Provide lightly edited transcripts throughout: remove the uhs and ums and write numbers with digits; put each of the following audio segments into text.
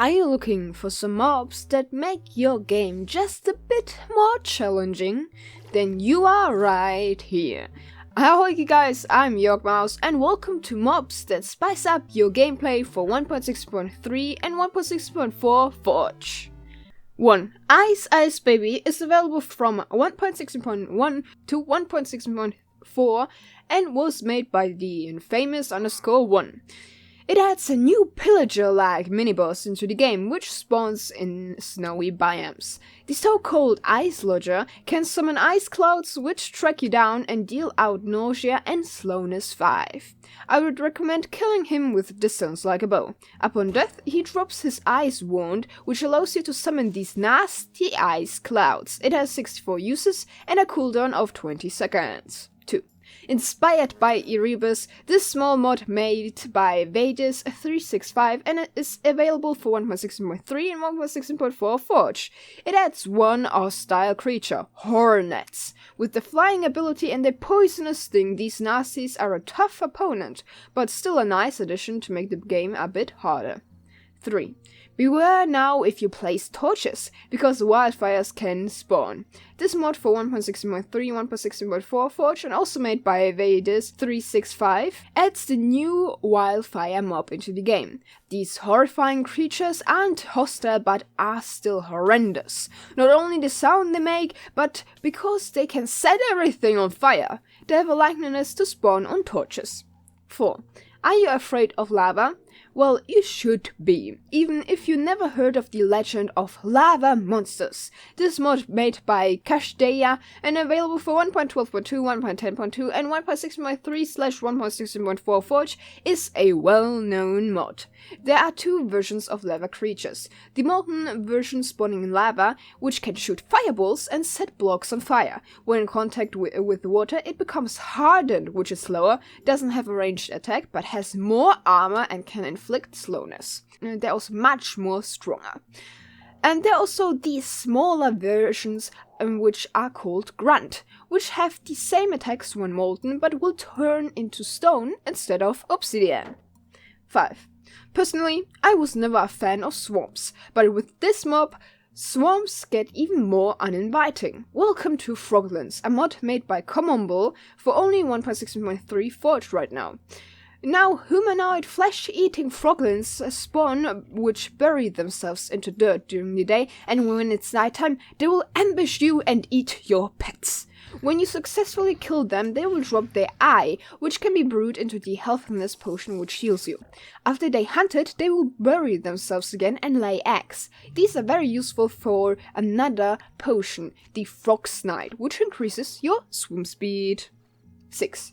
Are you looking for some mobs that make your game just a bit more challenging? Then you are right here. Hello you guys, I'm Mouse and welcome to mobs that spice up your gameplay for 1.6.3 and 1.6.4 Forge. 1. Ice Baby is available from 1.6.1 to 1.6.4 and was made by the infamous _1. It adds a new pillager-like mini-boss into the game, which spawns in snowy biomes. The so-called Ice Lodger can summon ice clouds which track you down and deal out nausea and slowness 5. I would recommend killing him with distance like a bow. Upon death, he drops his ice wand, which allows you to summon these nasty ice clouds. It has 64 uses and a cooldown of 20 seconds. 2. Inspired by Erebus, this small mod made by Vadis365 and it is available for 1.6.3 and 1.6.4 Forge. It adds one hostile creature, Hornets. With the flying ability and the poisonous sting, these nasties are a tough opponent, but still a nice addition to make the game a bit harder. 3. Beware now if you place torches, because wildfires can spawn. This mod for 1.6.3, 1.6.4 Forge and also made by Vadis365 adds the new wildfire mob into the game. These horrifying creatures aren't hostile but are still horrendous. Not only the sound they make, but because they can set everything on fire, they have a likeness to spawn on torches. 4. Are you afraid of lava? Well, you should be, even if you never heard of the legend of Magma Monsters. This mod made by Kashdeya and available for 1.12.2, 1.10.2 and 1.6.3/1.16.4 Forge is a well-known mod. There are two versions of lava creatures. The molten version spawning in lava, which can shoot fireballs and set blocks on fire. When in contact with water, it becomes hardened, which is slower, doesn't have a ranged attack, but has more armor and can inflict slowness. They're also much more stronger. And there are also these smaller versions which are called Grunt, which have the same attacks when molten but will turn into stone instead of obsidian. 5. Personally, I was never a fan of swamps, but with this mob, swamps get even more uninviting. Welcome to Froglins, a mod made by Common for only 1.6.3 Forge right now. Now, humanoid flesh-eating froglins spawn which bury themselves into dirt during the day, and when it's nighttime, they will ambush you and eat your pets. When you successfully kill them, they will drop their eye, which can be brewed into the healthiness potion which heals you. After they hunt it, they will bury themselves again and lay eggs. These are very useful for another potion, the Frog Snide, which increases your swim speed. 6.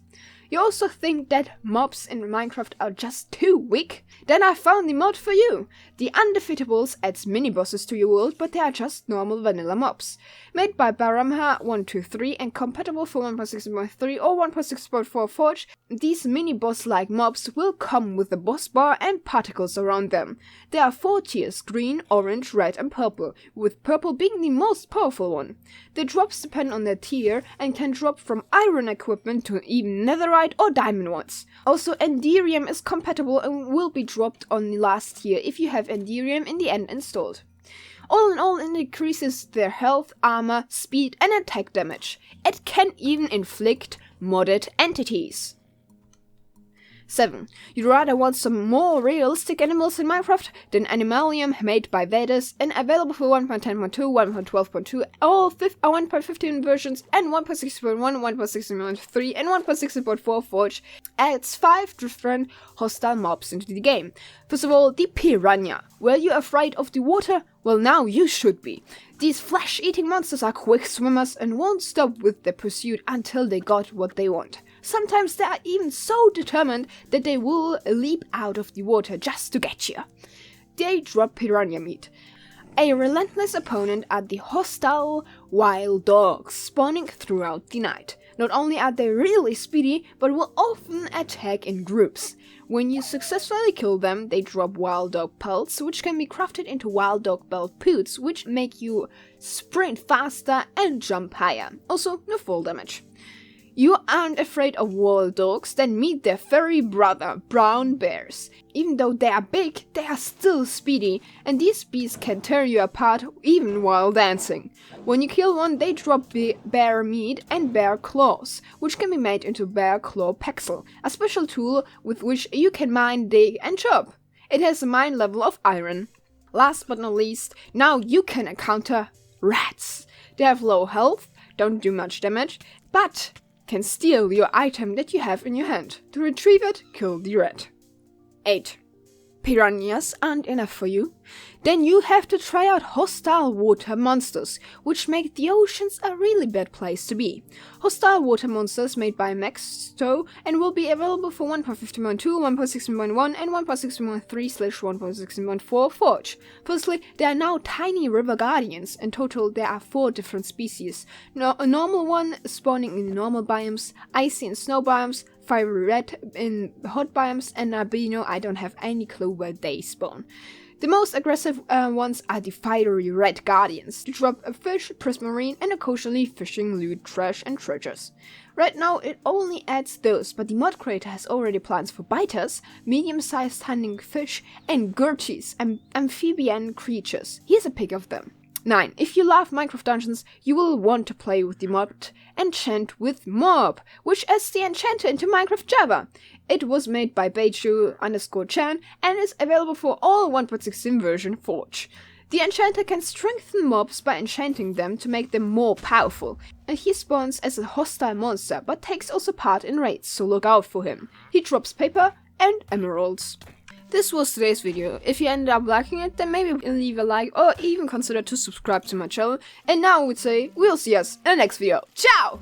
You also think that mobs in Minecraft are just too weak? Then I found the mod for you! The Undefeatables adds mini-bosses to your world, but they are just normal vanilla mobs. Made by Baramha123 and compatible for 1.6.3 or 1.6.4 Forge, these mini-boss-like mobs will come with a boss bar and particles around them. There are 4 tiers, green, orange, red and purple, with purple being the most powerful one. The drops depend on their tier and can drop from iron equipment to even netherite or diamond ones. Also, Enderium is compatible and will be dropped on the last tier if you have Enderium in the end installed. All in all, it increases their health, armor, speed and attack damage. It can even inflict modded entities. 7. You'd rather want some more realistic animals in Minecraft? Then Animalium, made by Vadis and available for 1.10.2, 1.12.2, all 1.15 versions and 1.6.1, 1.6.3 and 1.6.4 Forge, adds 5 different hostile mobs into the game. First of all, the Piranha. Were you afraid of the water? Well, now you should be. These flesh-eating monsters are quick swimmers and won't stop with their pursuit until they got what they want. Sometimes they are even so determined that they will leap out of the water just to get you. They drop piranha meat. A relentless opponent are the hostile wild dogs spawning throughout the night. Not only are they really speedy, but will often attack in groups. When you successfully kill them, they drop wild dog pelts, which can be crafted into wild dog belt boots, which make you sprint faster and jump higher. Also, no fall damage. You aren't afraid of wild dogs, then meet their furry brother, brown bears. Even though they are big, they are still speedy, and these beasts can tear you apart even while dancing. When you kill one, they drop bear meat and bear claws, which can be made into bear claw pexel, a special tool with which you can mine, dig, and chop. It has a mine level of iron. Last but not least, now you can encounter rats. They have low health, don't do much damage, but can steal your item that you have in your hand. To retrieve it, kill the rat. 8. Piranhas aren't enough for you? Then you have to try out hostile water monsters, which make the oceans a really bad place to be. Hostile water monsters made by Maxto and will be available for 1.15.2, 1.16.1 and 1.16.3/1.16.4 Forge. Firstly, there are now tiny river guardians. In total, there are 4 different species. A normal one spawning in normal biomes, icy and snow biomes, fiery red in hot biomes, and albino. I don't have any clue where they spawn. The most aggressive ones are the fiery red guardians. They drop a fish, prismarine, and occasionally fishing, loot, trash, and treasures. Right now it only adds those, but the mod creator has already plans for biters, medium-sized hunting fish, and gurchies, amphibian creatures. Here's a pic of them. 9. If you love Minecraft Dungeons, you will want to play with the mod Enchant with Mob, which adds the enchanter into Minecraft Java. It was made by Beiju_Chan and is available for all 1.16 version Forge. The enchanter can strengthen mobs by enchanting them to make them more powerful, and he spawns as a hostile monster but takes also part in raids, so look out for him. He drops paper and emeralds. This was today's video. If you ended up liking it, then maybe leave a like or even consider to subscribe to my channel. And now I would say, we'll see us in the next video. Ciao!